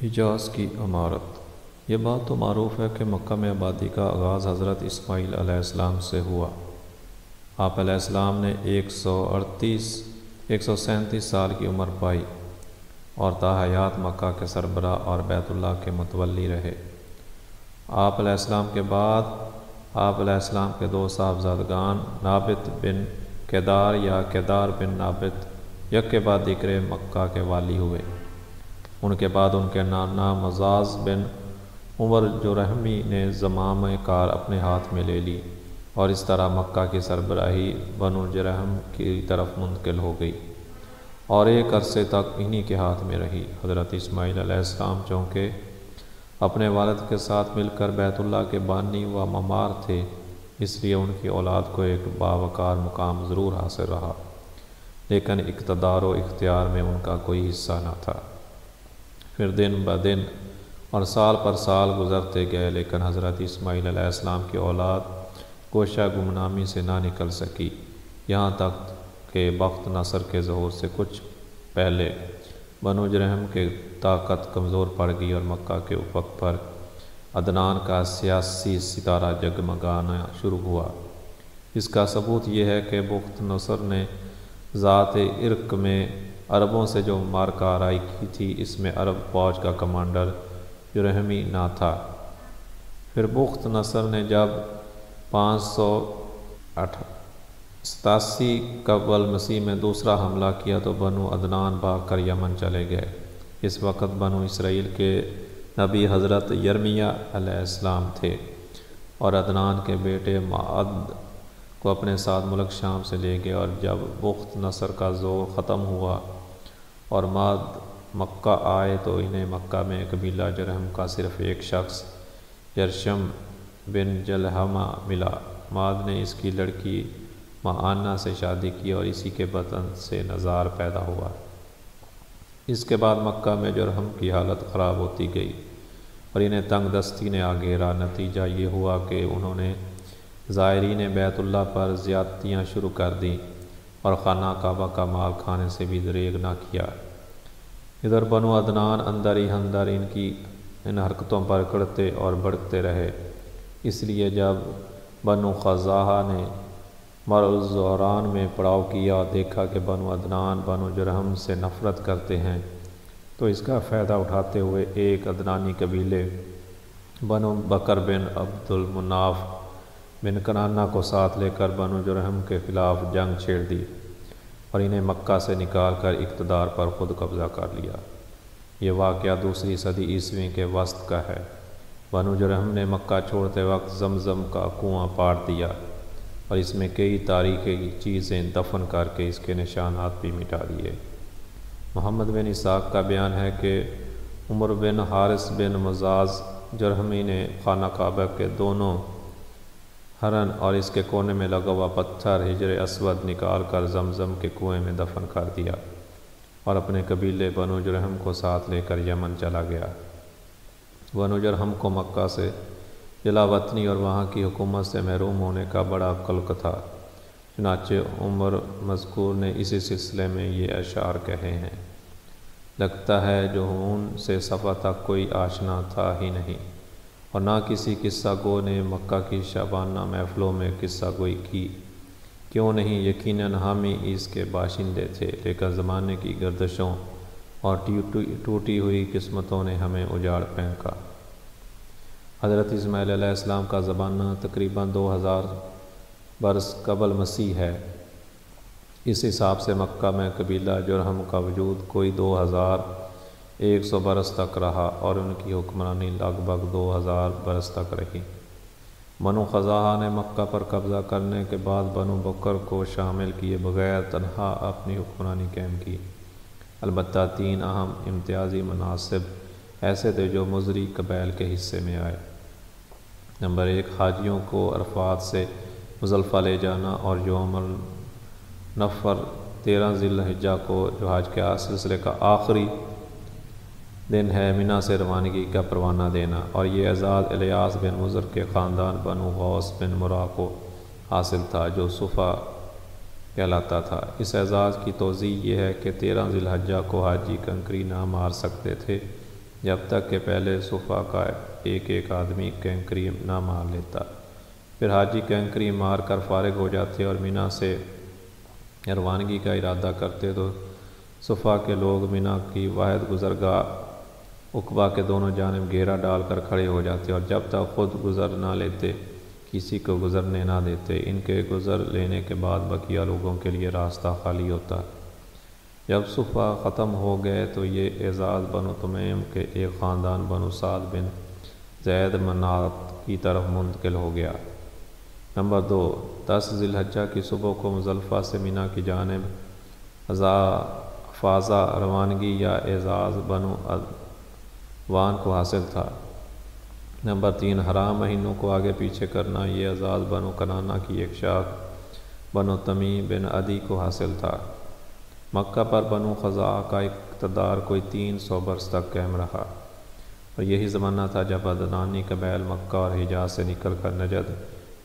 حجاز کی عمارت۔ یہ بات تو معروف ہے کہ مکہ میں آبادی کا آغاز حضرت اسماعیل علیہ السلام سے ہوا۔ آپ علیہ السلام نے 137 سال کی عمر پائی اور تاحیات مکہ کے سربراہ اور بیت اللہ کے متولی رہے۔ آپ علیہ السلام کے بعد آپ علیہ السلام کے دو صاحبزادگان نابت بن کیدار یا کیدار بن نابت یک کے بعد دیگرے مکہ کے والی ہوئے۔ ان کے بعد ان کے نانا مزاز بن عمر جرہمی نے زمام کار اپنے ہاتھ میں لے لی اور اس طرح مکہ کی سربراہی بنو جرہم کی طرف منتقل ہو گئی اور ایک عرصے تک انہی کے ہاتھ میں رہی۔ حضرت اسماعیل علیہ السلام چونکہ اپنے والد کے ساتھ مل کر بیت اللہ کے بانی و معمار تھے، اس لیے ان کی اولاد کو ایک باوقار مقام ضرور حاصل رہا، لیکن اقتدار و اختیار میں ان کا کوئی حصہ نہ تھا۔ پھر دن بدن اور سال پر سال گزرتے گئے، لیکن حضرت اسماعیل علیہ السلام کی اولاد گوشہ گمنامی سے نہ نکل سکی، یہاں تک کہ بخت نصر کے ظہور سے کچھ پہلے بنو جرہم کی طاقت کمزور پڑ گئی اور مکہ کے افق پر عدنان کا سیاسی ستارہ جگمگانا شروع ہوا۔ اس کا ثبوت یہ ہے کہ بخت نصر نے ذات عرق میں عربوں سے جو معرکہ آرائی کی تھی، اس میں عرب فوج کا کمانڈر جرہمی نہ تھا۔ پھر بخت نصر نے جب 587 قبل مسیح میں دوسرا حملہ کیا تو بنو عدنان بھاگ کر یمن چلے گئے۔ اس وقت بنو اسرائیل کے نبی حضرت یرمیہ علیہ السلام تھے اور عدنان کے بیٹے معد کو اپنے ساتھ ملک شام سے لے گئے، اور جب بخت نصر کا زور ختم ہوا اور معد مکہ آئے تو انہیں مکہ میں قبیلہ جرہم کا صرف ایک شخص جرشم بن جلحمہ ملا۔ معد نے اس کی لڑکی معانہ سے شادی کی اور اسی کے بطن سے نزار پیدا ہوا۔ اس کے بعد مکہ میں جرہم کی حالت خراب ہوتی گئی اور انہیں تنگ دستی نے آ گھیرا۔ نتیجہ یہ ہوا کہ انہوں نے زائرین بیت اللہ پر زیادتیاں شروع کر دیں اور خانہ کعبہ کا مال کھانے سے بھی دریغ نہ کیا۔ ادھر بنو عدنان اندر ہی اندر ان حرکتوں پر کڑتے اور بڑھتے رہے۔ اس لیے جب بنو خزاعہ نے مرزوران میں پڑاؤ کیا اور دیکھا کہ بنو عدنان بنو جرہم سے نفرت کرتے ہیں، تو اس کا فائدہ اٹھاتے ہوئے ایک عدنانی قبیلے بنو بکر بن عبد المناف بن کنانہ کو ساتھ لے کر بنو جرہم کے خلاف جنگ چھیڑ دی اور انہیں مکہ سے نکال کر اقتدار پر خود قبضہ کر لیا۔ یہ واقعہ دوسری صدی عیسوی کے وسط کا ہے۔ بنو جرہم نے مکہ چھوڑتے وقت زمزم کا کنواں پاٹ دیا اور اس میں کئی تاریخی چیزیں دفن کر کے اس کے نشانات بھی مٹا دیے۔ محمد بن اسحاق کا بیان ہے کہ عمر بن حارث بن مزاز جرہمی نے خانہ کعبہ کے دونوں ہرن اور اس کے کونے میں لگا ہوا پتھر حجر اسود نکال کر زمزم کے کنویں میں دفن کر دیا اور اپنے قبیلے بنو جرہم کو ساتھ لے کر یمن چلا گیا۔ بنو جرہم کو مکہ سے جلا وطنی اور وہاں کی حکومت سے محروم ہونے کا بڑا قلق تھا، چنانچہ عمر مذکور نے اسی سلسلے میں یہ اشعار کہے ہیں: لگتا ہے جو ہون سے صفا تک کوئی آشنا تھا ہی نہیں، اور نہ کسی قصہ گو نے مکہ کی شبانہ محفلوں میں قصہ گوئی کی۔ کیوں نہیں، یقیناً ہم ہی اس کے باشندے تھے، لیکن زمانے کی گردشوں اور ٹوٹی ہوئی قسمتوں نے ہمیں اجاڑ پھینکا۔ حضرت اسماعیل علیہ السلام کا زمانہ تقریباً 2000 برس قبل مسیح ہے۔ اس حساب سے مکہ میں قبیلہ جرہم کا وجود کوئی 2100 برس تک رہا اور ان کی حکمرانی لگ بھگ 2000 برس تک رہی۔ بنو خزاعہ نے مکہ پر قبضہ کرنے کے بعد بنو بکر کو شامل کیے بغیر تنہا اپنی حکمرانی قائم کی۔ البتہ 3 اہم امتیازی مناصب ایسے تھے جو مزری قبائل کے حصے میں آئے۔ نمبر 1، حاجیوں کو عرفات سے مزدلفہ لے جانا، اور یوم النفر 13 ذی الحجہ کو جو حج کے سلسلے کا آخری دن ہے، منی سے روانگی کا پروانہ دینا، اور یہ اعزاز الیاس بن مضر کے خاندان بنو غوث بن مرہ کو حاصل تھا جو صفا کہلاتا تھا۔ اس اعزاز کی توضیح یہ ہے کہ 13 ذی الحجہ کو حاجی کنکری نہ مار سکتے تھے، جب تک کہ پہلے صفا کا ایک ایک آدمی کینکری نہ مار لیتا۔ پھر حاجی کینکری مار کر فارغ ہو جاتے اور مینا سے روانگی کا ارادہ کرتے تو صفا کے لوگ مینا کی واحد گزرگاہ عقبہ کے دونوں جانب گھیرا ڈال کر کھڑے ہو جاتے اور جب تک خود گزر نہ لیتے کسی کو گزرنے نہ دیتے۔ ان کے گزر لینے کے بعد بقیہ لوگوں کے لیے راستہ خالی ہوتا۔ جب صفا ختم ہو گئے تو یہ اعزاز بنو تمیم کے ایک خاندان بنو سعد بن زید منات کی طرف منتقل ہو گیا۔ نمبر 2، 10 ذی الحجہ کی صبح کو مزدلفہ سے مینا کی جانب فاضہ روانگی یا اعزاز بنو عدوان کو حاصل تھا۔ نمبر 3، حرام مہینوں کو آگے پیچھے کرنا، یہ اعزاز بنو کنانہ کی ایک شاخ بنو تمیم بن عدی کو حاصل تھا۔ مکہ پر بنو خزاعہ کا اقتدار کوئی 300 برس تک قائم رہا اور یہی زمانہ تھا جب عدنانی قبائل مکہ اور حجاز سے نکل کر نجد،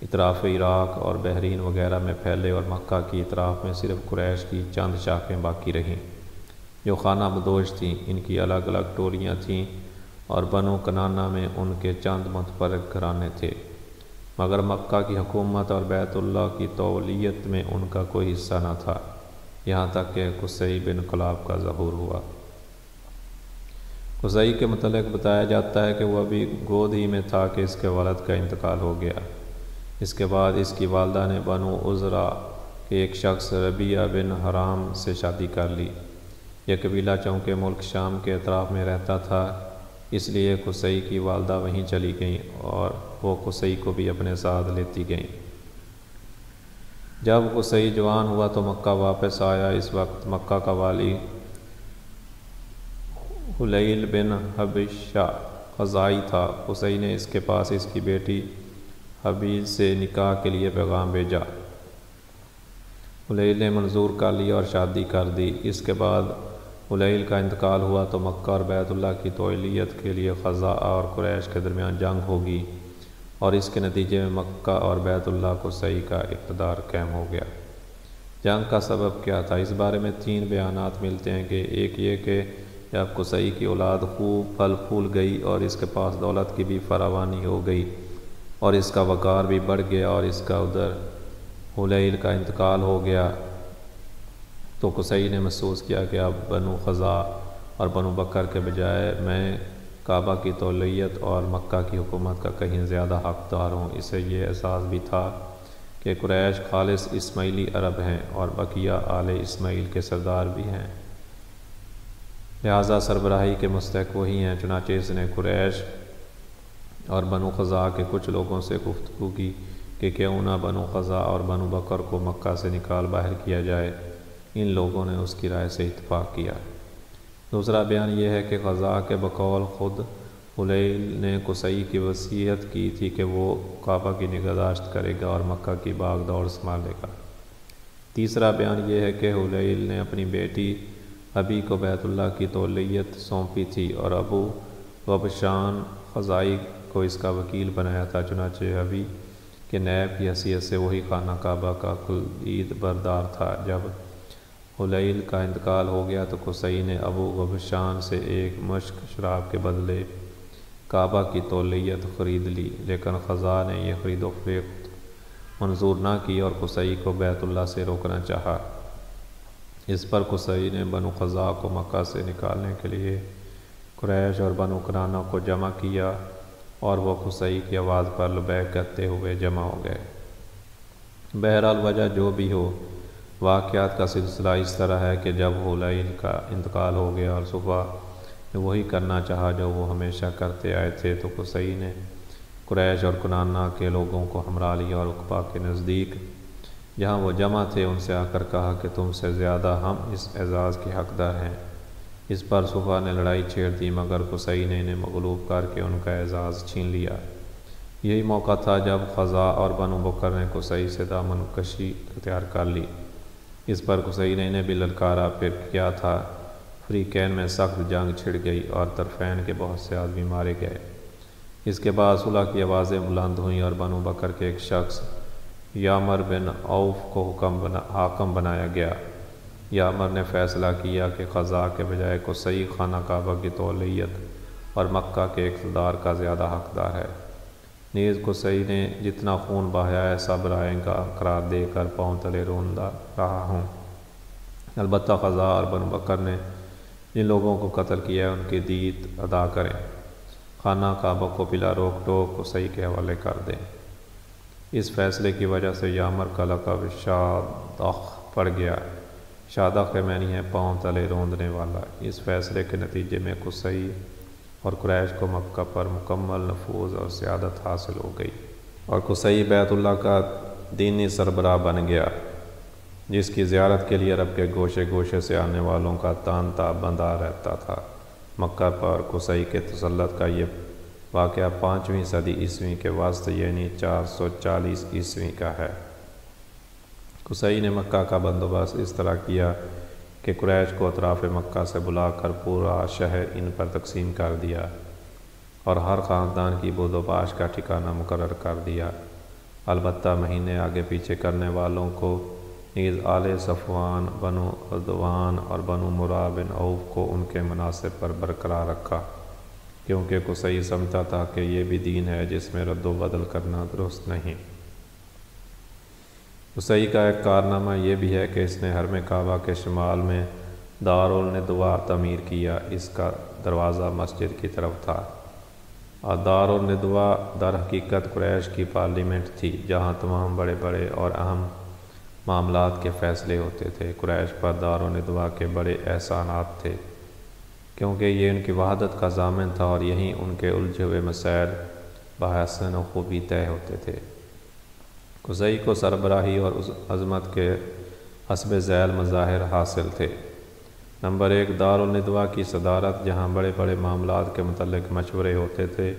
اطراف عراق اور بحرین وغیرہ میں پھیلے اور مکہ کی اطراف میں صرف قریش کی چند شاخیں باقی رہیں جو خانہ بدوش تھیں۔ ان کی الگ الگ ٹولیاں تھیں اور بنو کنانہ میں ان کے چند متفرق گھرانے تھے، مگر مکہ کی حکومت اور بیت اللہ کی تولیت میں ان کا کوئی حصہ نہ تھا، یہاں تک کہ قصی بن کلاب کا ظہور ہوا۔ قصی کے متعلق بتایا جاتا ہے کہ وہ ابھی گود ہی میں تھا کہ اس کے والد کا انتقال ہو گیا۔ اس کے بعد اس کی والدہ نے بنو عذرا کے ایک شخص ربیعہ بن حرام سے شادی کر لی۔ یہ قبیلہ چونکہ ملک شام کے اطراف میں رہتا تھا، اس لیے قصی کی والدہ وہیں چلی گئیں اور وہ قصی کو بھی اپنے ساتھ لیتی گئیں۔ جب قصی جوان ہوا تو مکہ واپس آیا۔ اس وقت مکہ کا والی حلیل بن حبشہ خزاعی تھا۔ قصی نے اس کے پاس اس کی بیٹی حبیل سے نکاح کے لیے پیغام بھیجا۔ حلیل نے منظور کر لیا اور شادی کر دی۔ اس کے بعد حلیل کا انتقال ہوا تو مکہ اور بیت اللہ کی تولیت کے لیے خزاعہ اور قریش کے درمیان جنگ ہوگی اور اس کے نتیجے میں مکہ اور بیت اللہ قصی کا اقتدار قائم ہو گیا۔ جنگ کا سبب کیا تھا؟ اس بارے میں 3 بیانات ملتے ہیں کہ ایک یہ کہ جب قصی کی اولاد خوب پھل پھول گئی اور اس کے پاس دولت کی بھی فراوانی ہو گئی اور اس کا وقار بھی بڑھ گیا اور اس کا ادھر حلیل کا انتقال ہو گیا تو قصی نے محسوس کیا کہ اب بنو خزاعہ اور بنو بکر کے بجائے میں کعبہ کی تولیت اور مکہ کی حکومت کا کہیں زیادہ حقدار ہوں۔ اسے یہ احساس بھی تھا کہ قریش خالص اسماعیلی عرب ہیں اور بقیہ آل اسماعیل کے سردار بھی ہیں، لہٰذا سربراہی کے مستحق وہی ہیں۔ چنانچہ اس نے قریش اور بنو خزاعہ کے کچھ لوگوں سے گفتگو کی کہ کیوں نہ بنو خزاعہ اور بنو بکر کو مکہ سے نکال باہر کیا جائے۔ ان لوگوں نے اس کی رائے سے اتفاق کیا۔ دوسرا بیان یہ ہے کہ خزاعہ کے بقول خود حلیل نے قصی کی وصیت کی تھی کہ وہ کعبہ کی نگہداشت کرے گا اور مکہ کی باغ دوڑ سنبھالے گا۔ تیسرا بیان یہ ہے کہ حلیل نے اپنی بیٹی حبی کو بیت اللہ کی تولیت سونپی تھی اور ابو غبشان خزاعی کو اس کا وکیل بنایا تھا۔ چنانچہ حبی کے نائب کی حیثیت سے وہی خانہ کعبہ کا کلید بردار تھا۔ جب حلیل کا انتقال ہو گیا تو قصی نے ابو غبشان سے ایک مشک شراب کے بدلے کعبہ کی تولیت خرید لی، لیکن خزاعہ نے یہ خرید و فروخت منظور نہ کی اور قصی کو بیت اللہ سے روکنا چاہا۔ اس پر قصی نے بنو خزاعہ کو مکہ سے نکالنے کے لیے قریش اور بنو کنانہ کو جمع کیا اور وہ قصی کی آواز پر لبیک کہتے ہوئے جمع ہو گئے۔ بہرحال وجہ جو بھی ہو، واقعات کا سلسلہ اس طرح ہے کہ جب حلیل کا انتقال ہو گیا اور صفا نے وہی کرنا چاہا جو وہ ہمیشہ کرتے آئے تھے تو قصی نے قریش اور کنانہ کے لوگوں کو ہمراہ لیا اور عقبہ کے نزدیک جہاں وہ جمع تھے ان سے آ کر کہا کہ تم سے زیادہ ہم اس اعزاز کے حقدار ہیں۔ اس پر صفا نے لڑائی چھیڑ دی مگر قصی نے انہیں مغلوب کر کے ان کا اعزاز چھین لیا۔ یہی موقع تھا جب خزاعہ اور بنو بکر نے قصی سے دامن کشی اختیار کر لی۔ اس پر قصی نے انہیں بھی للکارا۔ پھر کیا تھا، فریقین میں سخت جنگ چھڑ گئی اور طرفین کے بہت سے آدمی مارے گئے۔ اس کے بعد صلح کی آوازیں بلند ہوئیں اور بنو بکر کے ایک شخص یامر بن عوف کو حاکم بنایا گیا۔ یامر نے فیصلہ کیا کہ خزاعہ کے بجائے قصی خانہ کعبہ کی تولیت اور مکہ کے اقتدار کا زیادہ حقدار ہے۔ نیز قصی نے جتنا خون بہایا ہے سب رائے کا قرار دے کر پاؤں تلے روندا رہا ہوں۔ البتہ خزاع اور بنو بکر نے جن لوگوں کو قتل کیا ہے ان کی دیت ادا کریں، خانہ کعبہ کو بلا روک ٹوک قصی کے حوالے کر دیں۔ اس فیصلے کی وجہ سے یامر کا لقب شادخ پڑ گیا۔ شادخ کے معنی ہے پاؤں تلے روندنے والا۔ اس فیصلے کے نتیجے میں قصی اور قریش کو مکہ پر مکمل نفوذ اور سیادت حاصل ہو گئی، اور قصی بیت اللہ کا دینی سربراہ بن گیا، جس کی زیارت کے لیے عرب کے گوشے گوشے سے آنے والوں کا تانتا بندھا رہتا تھا۔ مکہ پر قصی کے تسلط کا یہ واقعہ 5ویں صدی عیسوی کے وسط یعنی 440 عیسوی کا ہے۔ قصی نے مکہ کا بندوبست اس طرح کیا کہ قریش کو اطراف مکہ سے بلا کر پورا شہر ان پر تقسیم کر دیا اور ہر خاندان کی بود و باش کا ٹھکانہ مقرر کر دیا۔ البتہ مہینے آگے پیچھے کرنے والوں کو نیز آل صفوان، بنو عدوان اور بنو مرہ بن عوف کو ان کے مناصب پر برقرار رکھا، کیونکہ قصی سمجھتا تھا کہ یہ بھی دین ہے جس میں رد و بدل کرنا درست نہیں۔ قصی کا ایک کارنامہ یہ بھی ہے کہ اس نے حرم کعبہ کے شمال میں دارالندوہ تعمیر کیا۔ اس کا دروازہ مسجد کی طرف تھا، اور دارالندوہ در حقیقت قریش کی پارلیمنٹ تھی، جہاں تمام بڑے بڑے اور اہم معاملات کے فیصلے ہوتے تھے۔ قریش پر دارالندوہ کے بڑے احسانات تھے، کیونکہ یہ ان کی وحدت کا ضامن تھا اور یہیں ان کے الجھے ہوئے مسائل بحسن و خوبی طے ہوتے تھے۔ قصی کو سربراہی اور عظمت کے حسب ذیل مظاہر حاصل تھے۔ نمبر 1، دارالندوہ کی صدارت، جہاں بڑے بڑے معاملات کے متعلق مشورے ہوتے تھے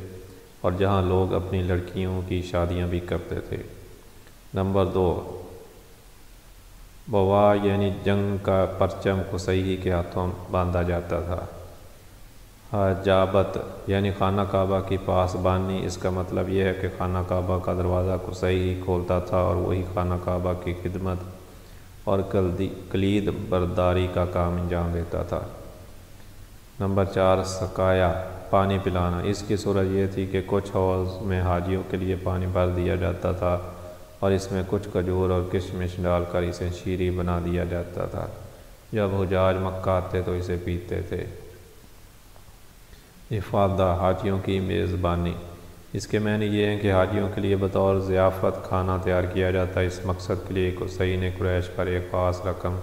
اور جہاں لوگ اپنی لڑکیوں کی شادیاں بھی کرتے تھے۔ نمبر 2، بوا یعنی جنگ کا پرچم قصی ہی کے ہاتھوں باندھا جاتا تھا۔ حجابت یعنی خانہ کعبہ کی پاسبانی، اس کا مطلب یہ ہے کہ خانہ کعبہ کا دروازہ قصی ہی کھولتا تھا اور وہی خانہ کعبہ کی خدمت اور کلید برداری کا کام انجام دیتا تھا۔ نمبر 4، سقایا پانی پلانا۔ اس کی صورت یہ تھی کہ کچھ حوض میں حاجیوں کے لیے پانی بھر دیا جاتا تھا اور اس میں کچھ کھجور اور کشمش ڈال کر اسے شیریں بنا دیا جاتا تھا۔ جب حجاج مکہ آتے تو اسے پیتے تھے۔ افادہ حاجیوں کی میزبانی۔ اس کے معنی یہ ہیں کہ حاجیوں کے لیے بطور ضیافت کھانا تیار کیا جاتا۔ اس مقصد کے لیے قصی نے قریش پر ایک خاص رقم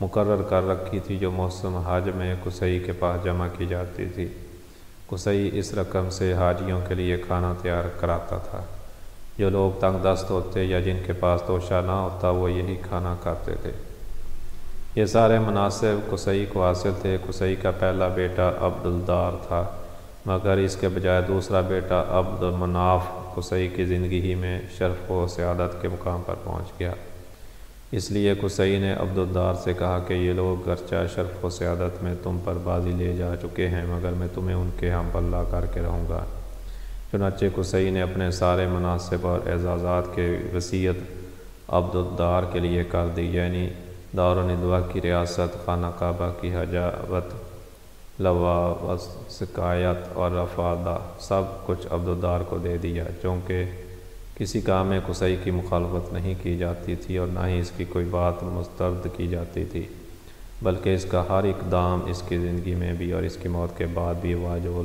مقرر کر رکھی تھی جو موسم حج میں قصی کے پاس جمع کی جاتی تھی۔ قصی اس رقم سے حاجیوں کے لیے کھانا تیار کراتا تھا۔ جو لوگ تنگ دست ہوتے یا جن کے پاس توشہ نہ ہوتا وہ یہی کھانا کھاتے تھے۔ یہ سارے مناصب قصی کو حاصل تھے۔ قصی کا پہلا بیٹا عبد الدار تھا، مگر اس کے بجائے دوسرا بیٹا عبد المناف قصی کی زندگی ہی میں شرف و سعادت کے مقام پر پہنچ گیا۔ اس لیے قصی نے عبد الدار سے کہا کہ یہ لوگ گرچہ شرف و سعادت میں تم پر بازی لے جا چکے ہیں، مگر میں تمہیں ان کے ہم پلہ کر کے رہوں گا۔ چنانچہ قصی نے اپنے سارے مناصب اور اعزازات کی وصیت عبد الدار کے لیے کر دی، یعنی دارالندوہ کی ریاست، خانہ کعبہ کی حجابت، لوا و سقایت اور رفادہ، سب کچھ عبد الدار کو دے دیا۔ چونکہ کسی کام میں قصی کی مخالفت نہیں کی جاتی تھی اور نہ ہی اس کی کوئی بات مسترد کی جاتی تھی، بلکہ اس کا ہر اقدام اس کی زندگی میں بھی اور اس کی موت کے بعد بھی واجب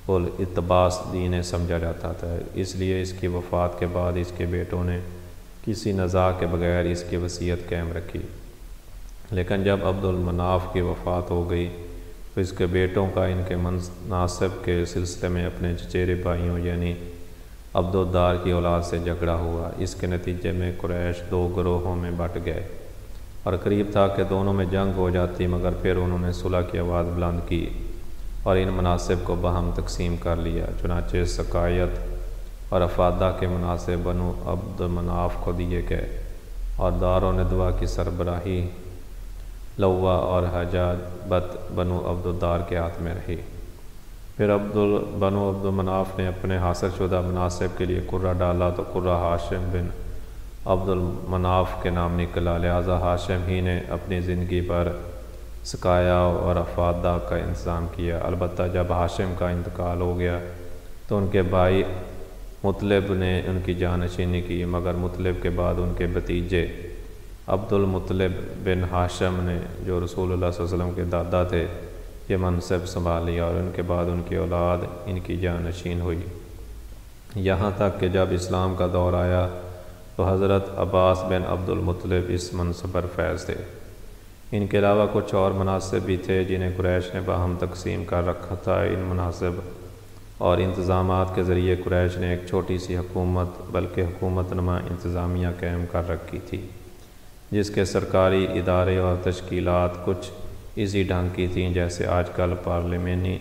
الاتباس دین سمجھا جاتا تھا۔ اس لیے اس کی وفات کے بعد اس کے بیٹوں نے کسی نزاع کے بغیر اس کی وصیت قائم رکھی، لیکن جب عبد المناف کی وفات ہو گئی تو اس کے بیٹوں کا ان کے مناصب کے سلسلے میں اپنے چچیرے بھائیوں یعنی عبد الدار کی اولاد سے جھگڑا ہوا۔ اس کے نتیجے میں قریش 2 گروہوں میں بٹ گئے اور قریب تھا کہ دونوں میں جنگ ہو جاتی، مگر پھر انہوں نے صلح کی آواز بلند کی اور ان مناصب کو باہم تقسیم کر لیا۔ چنانچہ سقایت اور افادہ کے مناصب بنو عبد مناف کو دیے گئے اور دارالندوہ کی سربراہی لوا اور حجابت بنو عبد الدار کے ہاتھ میں رہی۔ پھر بنو عبد مناف نے اپنے حاصل شدہ مناصب کے لیے قرہ ڈالا تو قرہ ہاشم بن عبد المناف کے نام نکلا، لہذا ہاشم ہی نے اپنی زندگی پر سکایا اور افادہ کا انتظام کیا۔ البتہ جب ہاشم کا انتقال ہو گیا تو ان کے بھائی مطلب نے ان کی جانشینی کی، مگر مطلب کے بعد ان کے بھتیجے عبد المطلب بن ہاشم نے، جو رسول اللہ صلی اللہ علیہ وسلم کے دادا تھے، یہ منصب سنبھال لیا، اور ان کے بعد ان کی اولاد ان کی جانشین ہوئی، یہاں تک کہ جب اسلام کا دور آیا تو حضرت عباس بن عبد المطلب اس منصب پر فیض تھے۔ ان کے علاوہ کچھ اور مناصب بھی تھے جنہیں قریش نے باہم تقسیم کر رکھا تھا۔ ان مناصب اور انتظامات کے ذریعے قریش نے ایک چھوٹی سی حکومت بلکہ حکومت نما انتظامیہ قائم کر رکھی تھی، جس کے سرکاری ادارے اور تشکیلات کچھ اسی ڈھنگ کی تھیں جیسے آج کل پارلیمانی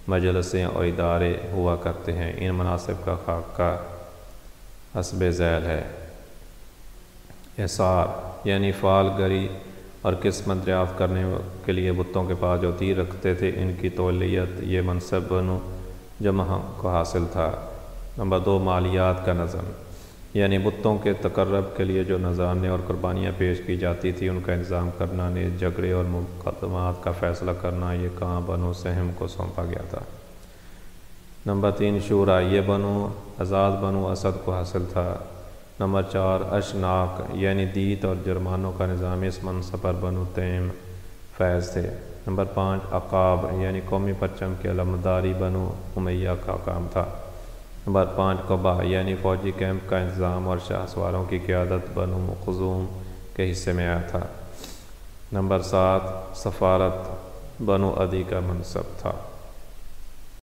مجلسیں اور ادارے ہوا کرتے ہیں۔ ان مناصب کا خاکہ حسب ذیل ہے: احصار یعنی فعال گری اور قسمت دریافت کرنے کے لیے بتوں کے پاس جو تیر رکھتے تھے، ان کی تولیت یہ منصب بنو جمح کو حاصل تھا۔ نمبر 2، مالیات کا نظم یعنی بتوں کے تقرب کے لیے جو نذرانے اور قربانیاں پیش کی جاتی تھی ان کا انتظام کرنا، نیز جھگڑے اور مقدمات کا فیصلہ کرنا، یہ کام بنو سہم کو سونپا گیا تھا۔ نمبر 3، شورا یہ آزاد بنو اسد کو حاصل تھا۔ نمبر 4، اشناق یعنی دیت اور جرمانوں کا نظام، اس منصب پر بنو تیم فیض تھے۔ نمبر 5، عقاب یعنی قومی پرچم کی علمبرداری بنو امیہ کا کام تھا۔ نمبر 5، قبا یعنی فوجی کیمپ کا انتظام اور شاہ سواروں کی قیادت بنو مخزوم کے حصے میں آیا تھا۔ نمبر 7، سفارت بنو عدی کا منصب تھا۔